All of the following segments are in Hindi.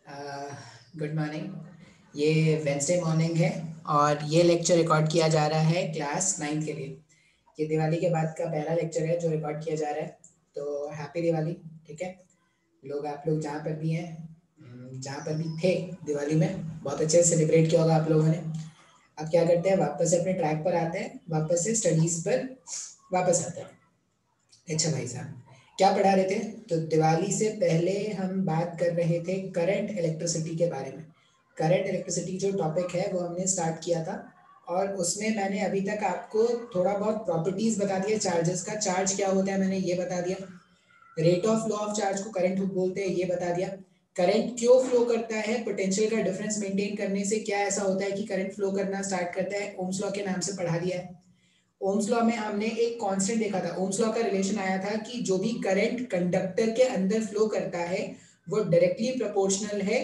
Good morning. ये वेंसडे मॉर्निंग है और ये लेक्चर रिकॉर्ड किया जा रहा है क्लास 9 के लिए। ये दिवाली के बाद का पहला लेक्चर है जो रिकॉर्ड किया जा रहा है, तो हैप्पी दिवाली। ठीक है, लोग आप लोग जहाँ पर भी हैं, जहाँ पर भी थे दिवाली में, बहुत अच्छे से सेलिब्रेट किया होगा आप लोगों ने। अब क्या करते हैं, वापस से अपने ट्रैक पर आते हैं, वापस से स्टडीज़ पर वापस आते हैं। अच्छा भाई साहब, क्या पढ़ा रहे थे? तो दिवाली से पहले हम बात कर रहे थे करंट इलेक्ट्रिसिटी के बारे में। करंट इलेक्ट्रिसिटी जो टॉपिक है वो हमने स्टार्ट किया था और उसमें मैंने अभी तक आपको थोड़ा बहुत प्रॉपर्टीज बता दिया चार्जेस का। चार्ज क्या होता है मैंने ये बता दिया, rate of flow of charge को करंट बोलते हैं ये बता दिया, करंट क्यों फ्लो करता है, पोटेंशियल का डिफरेंस मेंटेन करने से क्या ऐसा होता है कि करंट फ्लो करना स्टार्ट करता है, ओम्स लॉ के नाम से पढ़ा दिया है। ओम्स लॉ में हमने एक कांस्टेंट देखा था, ओम्स लॉ का रिलेशन आया था कि जो भी करंट कंडक्टर के अंदर फ्लो करता है वो डायरेक्टली प्रोपोर्शनल है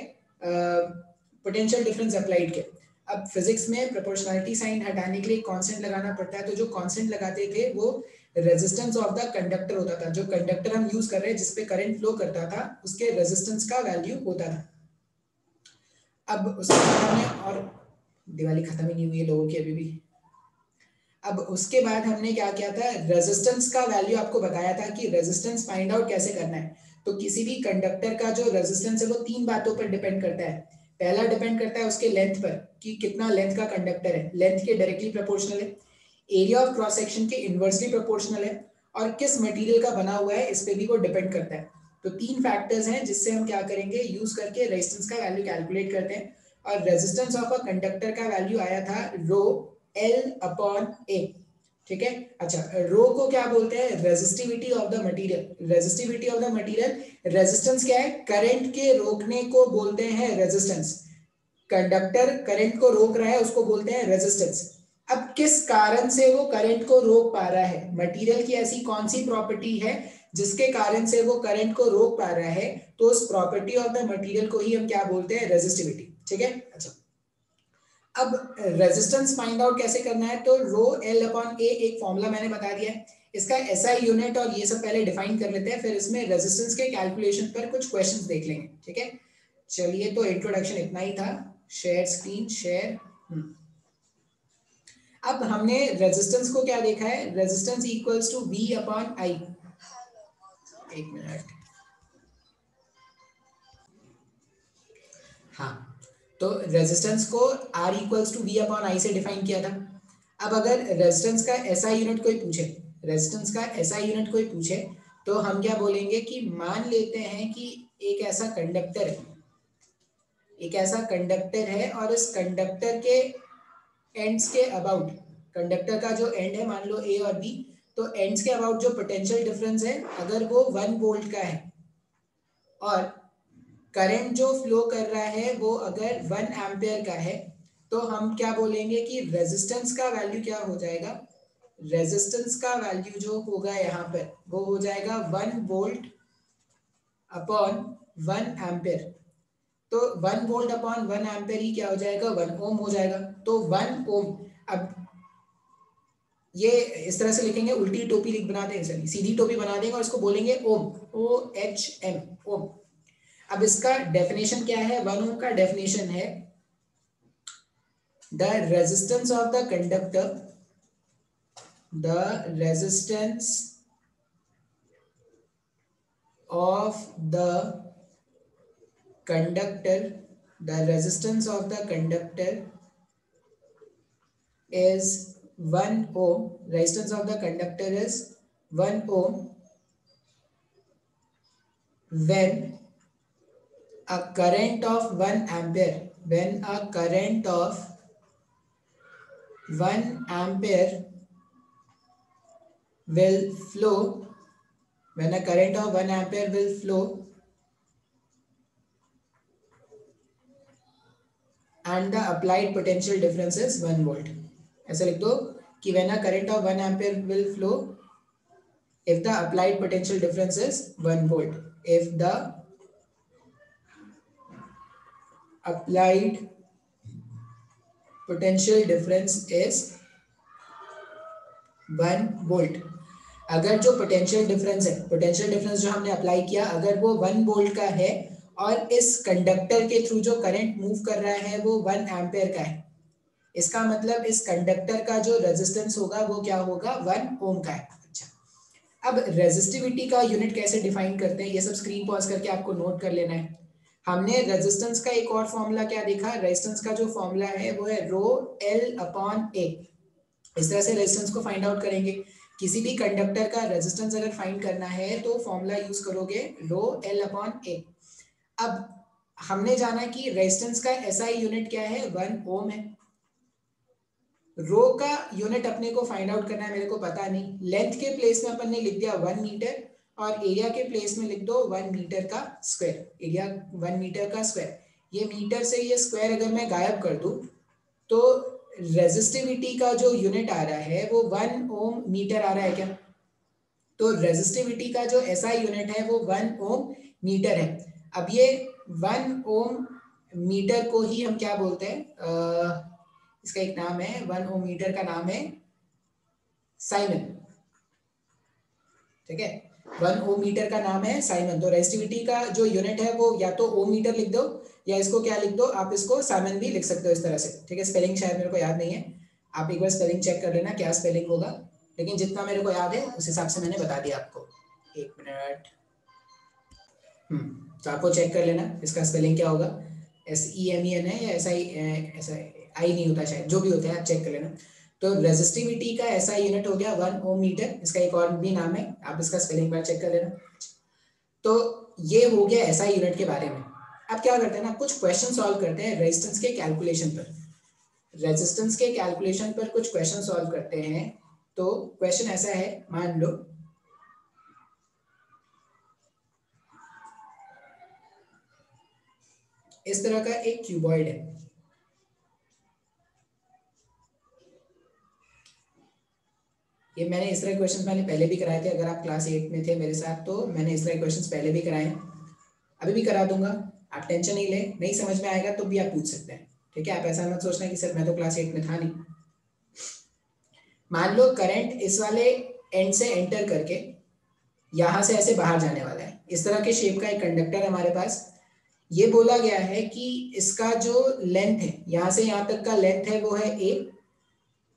पोटेंशियल डिफरेंस अप्लाइड के। अब फिजिक्स में प्रोपोर्शनलिटी साइन हटाने के लिए कांस्टेंट लगाना पड़ता है, तो जो कांस्टेंट लगाते थे वो रेजिस्टेंस ऑफ द कंडक्टर होता था। जो कंडक्टर हम यूज कर रहे हैं जिसपे करंट फ्लो करता था उसके रेजिस्टेंस का वैल्यू होता था। अब उसके बाद हमने, और दिवाली खत्म ही नहीं हुई है लोगों की अभी भी। अब उसके बाद हमने क्या किया था, रेजिस्टेंस का वैल्यू आपको बताया था कि रेजिस्टेंस फाइंड आउट कैसे करना है। तो किसी भी कंडक्टर का जो रेजिस्टेंस है वो तीन बातों पर डिपेंड करता है। पहला डिपेंड करता है उसके लेंथ पर कि कितना लेंथ का कंडक्टर है, लेंथ के डायरेक्टली प्रोपोर्शनल है, एरिया ऑफ क्रॉस सेक्शन के इनवर्सली प्रोपोर्शनल है, और किस मटेरियल का बना हुआ है इस पे भी वो डिपेंड करता है। तो तीन फैक्टर्स हैं जिससे हम क्या करेंगे, यूज करके रेजिस्टेंस का वैल्यू कैलकुलेट करते हैं। और रेजिस्टेंस ऑफ अ कंडक्टर का वैल्यू आया था रो एल अपॉन ए। ठीक है, अच्छा, रो को क्या बोलते हैं, resistivity of the material. Resistivity of the material, resistance क्या है, करंट के रोकने को बोलते हैं रेजिस्टेंस। कंडक्टर करंट को रोक रहा है उसको बोलते हैं रेजिस्टेंस। अब किस कारण से वो करंट को रोक पा रहा है, मटेरियल की ऐसी कौन सी प्रॉपर्टी है जिसके कारण से वो करंट को रोक पा रहा है, तो उस प्रॉपर्टी ऑफ द मटेरियल को ही हम क्या बोलते हैं, रेजिस्टिविटी। ठीक है, अच्छा, अब रेजिस्टेंस फाइंड आउट कैसे करना है, तो रो एल अपॉन ए एक फॉर्मूला मैंने बता दिया है, इसका एसआई यूनिट और ये सब पहले डिफाइन कर लेते हैं, फिर इसमें रेजिस्टेंस के कैलकुलेशन पर कुछ क्वेश्चंस देख लेंगे। ठीक है, चलिए, तो इंट्रोडक्शन इतना ही था। Share screen share. अब हमने रेजिस्टेंस को क्या देखा है, resistance equals to V upon I. एक मिनट, हाँ, तो रेजिस्टेंस को R equals to V upon I से डिफाइन किया था। अब अगर रेजिस्टेंस का एसआई यूनिट कोई पूछे, रेजिस्टेंस का एसआई यूनिट कोई पूछे, तो हम क्या बोलेंगे कि मान लेते हैं कि एक ऐसा कंडक्टर है, एक ऐसा कंडक्टर है और इस कंडक्टर के एंड्स के अबाउट, कंडक्टर का जो एंड है मान लो ए और बी, तो एंड्स के अबाउट जो पोटेंशियल डिफरेंस है अगर वो 1 वोल्ट का है और करंट जो फ्लो कर रहा है वो अगर 1 एम्पियर का है, तो हम क्या बोलेंगे कि रेजिस्टेंस का वैल्यू क्या हो जाएगा, रेजिस्टेंस का वैल्यू जो होगा यहाँ पर वो हो जाएगा 1 वोल्ट अपॉन 1 एम्पियर। तो 1 वोल्ट अपॉन 1 एम्पियर ही क्या हो जाएगा, 1 ओम हो जाएगा। तो 1 ओम, अब ये इस तरह से लिखेंगे, उल्टी टोपी लिख बना देंगे, सॉरी सीधी टोपी बना देंगे और इसको बोलेंगे ओम, ओ एच एम, ओम। अब इसका डेफिनेशन क्या है, 1 ओम का डेफिनेशन है the resistance of the conductor, the resistance of the conductor, the resistance of the conductor is 1 ohm, resistance of the conductor is 1 ohm when a current of 1 ampere, when a current of 1 ampere will flow, when a current of 1 ampere will flow and the applied potential difference is 1 volt. ऐसा लिख दो कि when a current of 1 ampere will flow if the applied potential difference is 1 volt, if the applied potential difference is 1 volt. अगर जो पोटेंशियल डिफरेंस है, पोटेंशियल डिफरेंस जो हमने अप्लाई किया अगर वो 1 वोल्ट का है और इस कंडक्टर के थ्रू जो करंट मूव कर रहा है वो 1 एम्पेयर का है। इसका मतलब इस कंडक्टर का जो रेजिस्टेंस होगा वो क्या होगा, 1 ओम का है। अच्छा, अब रेजिस्टिविटी का यूनिट कैसे डिफाइन करते हैं, ये सब स्क्रीन पॉज करके आपको नोट कर लेना है। हमने रेजिस्टेंस का एक और फॉर्मूला क्या देखा, रेजिस्टेंस का जो फॉर्मूला है वो है रो एल अपॉन ए। इस तरह से रेजिस्टेंस को फाइंड आउट करेंगे। किसी भी कंडक्टर का रेजिस्टेंस अगर फाइंड करना है तो फॉर्मूला यूज करोगे रो एल अपॉन ए। अब हमने जाना कि रेजिस्टेंस का एसआई यूनिट क्या है, 1 ओम है। रो का यूनिट अपने को फाइंड आउट करना है, मेरे को पता नहीं। लेंथ के प्लेस में अपन ने लिख दिया 1 मीटर और एरिया के प्लेस में लिख दो 1 मीटर का स्क्वायर। एरिया 1 मीटर का स्क्वायर, ये मीटर से ये स्क्वायर अगर मैं गायब कर दूं तो रेजिस्टिविटी का जो यूनिट आ रहा है वो 1 ओम मीटर आ रहा है क्या। तो रेजिस्टिविटी का जो एसआई यूनिट है वो 1 ओम मीटर है। अब ये 1 ओम मीटर को ही हम क्या बोलते हैं, इसका एक नाम है, 1 ओम मीटर का नाम है साइमन। ठीक है, 1 ओम मीटर का नाम है साइमन। तो रेजिस्टिविटी का जो यूनिट है वो या तो ओम मीटर लिख दो या इसको क्या लिख दो, आप इसको साइमन भी लिख सकते हो इस तरह से। ठीक है, स्पेलिंग शायद मेरे को याद नहीं है, आप एक बार स्पेलिंग चेक कर लेना क्या स्पेलिंग होगा, लेकिन जितना मेरे को याद है उस हिसाब से मैंने बता दिया आपको। एक मिनट, तो आपको चेक कर लेना इसका स्पेलिंग क्या होगा। SEMEN है या ऐसा आई नहीं होता शायद, जो भी होता है आप चेक कर लेना। तो रेजिस्टिविटी का ऐसा यूनिट हो गया 1 ओम मीटर, इसका एक और भी नाम है, आप इसका स्पेलिंग बार चेक कर लेना। तो ये हो गया ऐसा यूनिट के बारे में। अब क्या करते हैं ना, कुछ क्वेश्चन सॉल्व करते हैं रेजिस्टेंस के कैलकुलेशन पर। रेजिस्टेंस के कैलकुलेशन पर कुछ क्वेश्चन सॉल्व करते हैं। तो क्वेश्चन ऐसा है, मान लो इस तरह का एक क्यूबॉइड है। ये मैंने इस तरह क्वेश्चन मैंने पहले भी कराए थे, अगर आप क्लास 8 में थे मेरे साथ तो मैंने इस तरह क्वेश्चन पहले भी कराए हैं, अभी भी करा दूंगा। आप टेंशन नहीं ले, नहीं समझ में आएगा तो भी आप पूछ सकते हैं। ठीक है, आप ऐसा मत सोचना कि सर मैं तो क्लास 8 में था नहीं। मान लो करंट इस वाले एंड से एंटर करके यहां से ऐसे बाहर जाने वाला है। इस तरह के शेप का एक कंडक्टर है हमारे पास। ये बोला गया है कि इसका जो लेंथ है, यहां से यहां तक का लेंथ है वो है a,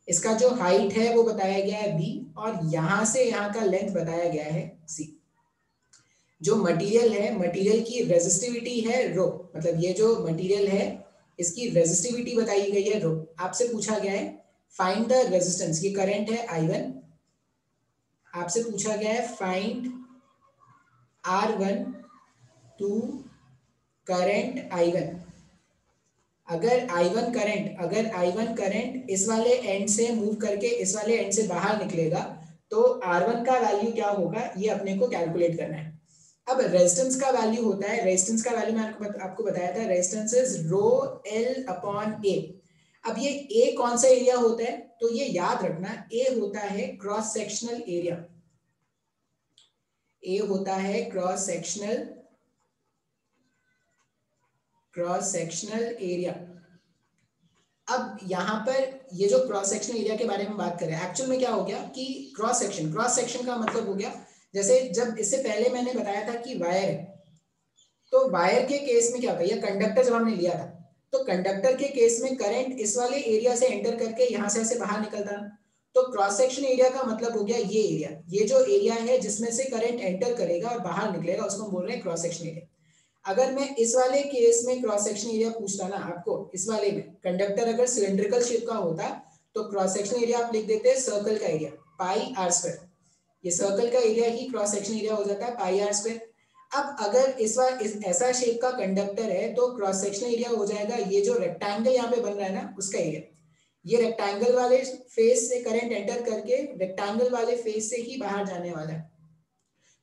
इसका जो हाइट है वो बताया गया है b, और यहां से यहां का लेंथ बताया गया है c। जो मटेरियल है, मटेरियल की रेजिस्टिविटी है रो, मतलब ये जो मटेरियल है इसकी रेजिस्टिविटी बताई गई है रो। आपसे पूछा गया है फाइंड द रेजिस्टेंस, ये करंट है I1, आपसे पूछा गया है find R1 to current I1। अगर I1 करंट इस वाले एंड से मूव करके इस वाले एंड से बाहर निकलेगा तो R1 का वैल्यू क्या होगा, ये अपने को कैलकुलेट करना है। अब रेजिस्टेंस का वैल्यू होता है, रेजिस्टेंस का वैल्यू मैं आपको बताया था, resistance is rho l upon a. अब ये ए कौन सा एरिया होता है, तो ये याद रखना, ए होता है क्रॉस सेक्शनल एरिया। ए होता है क्रॉस सेक्शनल एरिया। अब यहाँ पर ये जो क्रॉस सेक्शनल एरिया के बारे में बात करें, एक्चुअल में क्या हो गया कि क्रॉस सेक्शन का मतलब हो गया, जैसे जब इससे पहले मैंने बताया था कि वायर है, तो वायर के केस में क्या होता है, ये कंडक्टर जब हमने लिया था तो कंडक्टर के केस में करंट इस वाले एरिया से एंटर करके यहां से ऐसे बाहर निकलता, तो क्रॉस सेक्शन एरिया का मतलब हो गया ये एरिया, ये जो एरिया है जिसमें से करंट एंटर करेगा और बाहर निकलेगा उसको हम बोल रहे हैं क्रॉस सेक्शन एरिया। अगर मैं इस वाले केस में क्रॉस सेक्शन एरिया पूछता ना आपको, इस वाले में कंडक्टर अगर सिलेंड्रिकल शेप का होता तो क्रॉस सेक्शन एरिया आप लिख देते सर्कल का एरिया पाई आर स्क्वायर। ये सर्कल का एरिया ही क्रॉस सेक्शन एरिया हो जाता है पाई आर स्क्वायर। अब अगर ऐसा शेप का कंडक्टर है तो क्रॉस सेक्शनल एरिया हो जाएगा ये जो रेक्टेंगल यहाँ पे बन रहा है ना उसका एरिया। ये रेक्टेंगल वाले फेस से करंट एंटर करके रेक्टेंगल वाले फेस से ही बाहर जाने वाला है।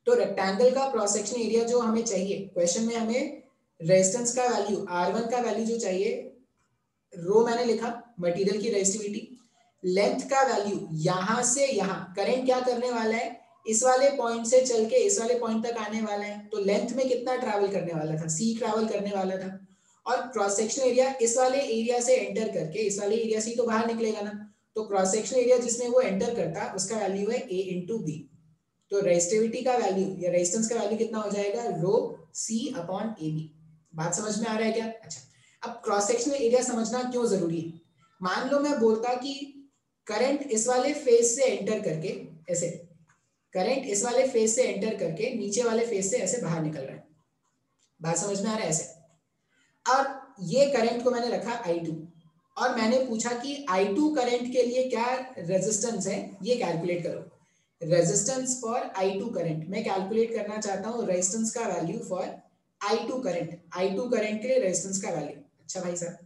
तो रेक्टेंगल का क्रॉस सेक्शनल एरिया जो हमें चाहिए, क्वेश्चन में हमें रेजिस्टेंस का वैल्यू R1 का वैल्यू जो चाहिए, रो मैंने लिखा मटेरियल की रेजिस्टिविटी, लेंथ का वैल्यू यहां से यहां करंट क्या करने वाला है, इस वाले पॉइंट से चल के इस वाले पॉइंट तक आने वाला है, तो लेंथ में कितना ट्रैवल करने वाला था, c ट्रैवल करने वाला था। और क्रॉस सेक्शन एरिया इस वाले एरिया से एंटर करके इस वाले एरिया से तो बाहर निकलेगा ना, तो क्रॉस सेक्शन एरिया जिसमें वो एंटर करता उसका वैल्यू है a इंटू बी। तो रेजिस्टिविटी का वैल्यू या रेजिस्टेंस का वैल्यू कितना हो जाएगा, रो c अपॉन ए बी। बात समझ में आ रहा है क्या? अच्छा, अब क्रॉस सेक्शनल एरिया समझना क्यों जरूरी है? मान लो मैं बोलता कि करंट इस वाले फेज से एंटर करके ऐसे, करंट इस वाले फेज से एंटर करके नीचे वाले फेज से ऐसे बाहर निकल रहा है। बात समझ में आ रहा है? ऐसे, और ये करंट को मैंने रखा I2 और मैंने पूछा कि I2 करंट के लिए क्या रेजिस्टेंस है, ये कैलकुलेट करो। रेजिस्टेंस फॉर I2 करंट मैं कैलकुलेट करना चाहता हूँ, रेजिस्टेंस का value for I2 current, I2 current के लिए रेजिस्टेंस का वैल्यू। अच्छा भाई साहब,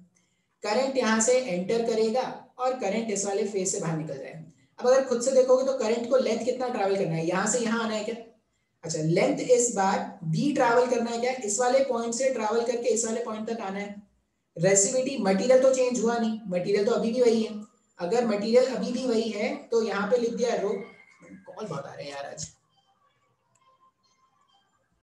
करंट यहां से एंटर करेगा और करंट इस वाले फेज से बाहर निकल जाएगा। अब अगर खुद से देखोगे तो करंट को लेंथ कितना ट्रैवल करना है, यहां से यहां आना है क्या? अच्छा, लेंथ इस बार b ट्रैवल करना है क्या, इस वाले पॉइंट से ट्रैवल करके इस वाले पॉइंट तक आना है। रेसिविटी, मटेरियल तो चेंज हुआ नहीं, मटेरियल तो अभी भी वही है। अगर मटेरियल अभी भी वही है तो यहाँ पे लिख दिया रो, कॉल बहुत आ रहे हैं यार आज।